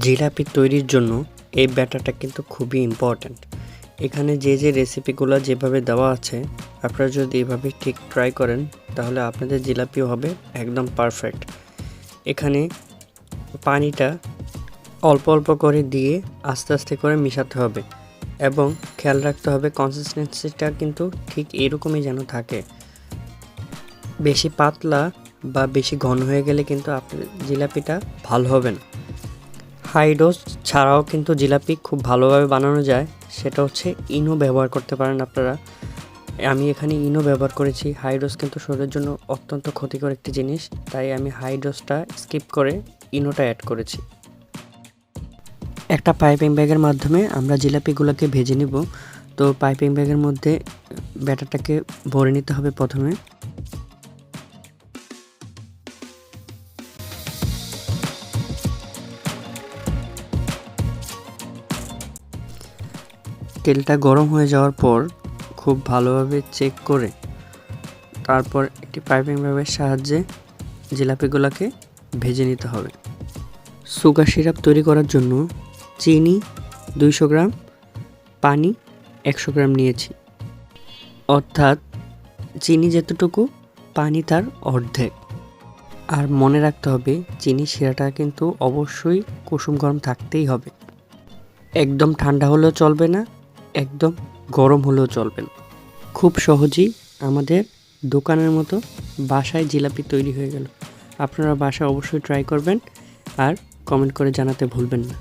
জিলাপি তৈরির জন্য এই ব্যাটারটা কিন্তু খুবই ইম্পর্ট্যান্ট। এখানে যে রেসিপিগুলো যেভাবে দেওয়া আছে আপনারা যদি এভাবে ঠিক ট্রাই করেন তাহলে আপনাদের জিলাপিও হবে একদম পারফেক্ট। এখানে পানিটা অল্প অল্প করে দিয়ে আস্তে আস্তে করে মেশাতে হবে এবং খেয়াল রাখতে হবে কনসিস্টেন্সিটা কিন্তু ঠিক এরকমই যেন থাকে। বেশি পাতলা বা বেশি ঘন হয়ে গেলে কিন্তু আপনার জিলাপিটা ভালো হবে না। হাই ডোজ ছাড়াও কিন্তু জিলাপি খুব ভালোভাবে বানানো যায়, সেটা হচ্ছে ইনো ব্যবহার করতে পারেন আপনারা। আমি এখানে ইনো ব্যবহার করেছি। হাই ডোজ কিন্তু শরীরের জন্য অত্যন্ত ক্ষতিকর একটি জিনিস, তাই আমি হাই ডোজটা স্কিপ করে ইনোটা অ্যাড করেছি। একটা পাইপিং ব্যাগের মাধ্যমে আমরা জিলাপিগুলোকে ভেজে নিব। তো পাইপিং ব্যাগের মধ্যে ব্যাটারটাকে ভরে নিতে হবে প্রথমে। তেলটা গরম হয়ে যাওয়ার পর খুব ভালোভাবে চেক করে তারপর একটি পাইপিং ব্যাগের সাহায্যে জিলাপিগুলোকে ভেজে নিতে হবে। সুগার সিরাপ তৈরি করার জন্য চিনি 200 গ্রাম, পানি 100 গ্রাম নিয়েছি, অর্থাৎ চিনি যতটুকু পানি তার অর্ধেক। আর মনে রাখতে হবে চিনি শিরাটা কিন্তু অবশ্যই কুসুম গরম থাকতেই হবে। একদম ঠান্ডা হলেও চলবে না, একদম গরম হলেও চলবে না। খুব সহজেই আমাদের দোকানের মতো বাসায় জিলাপি তৈরি হয়ে গেল। আপনারা বাসায় অবশ্যই ট্রাই করবেন আর কমেন্ট করে জানাতে ভুলবেন না।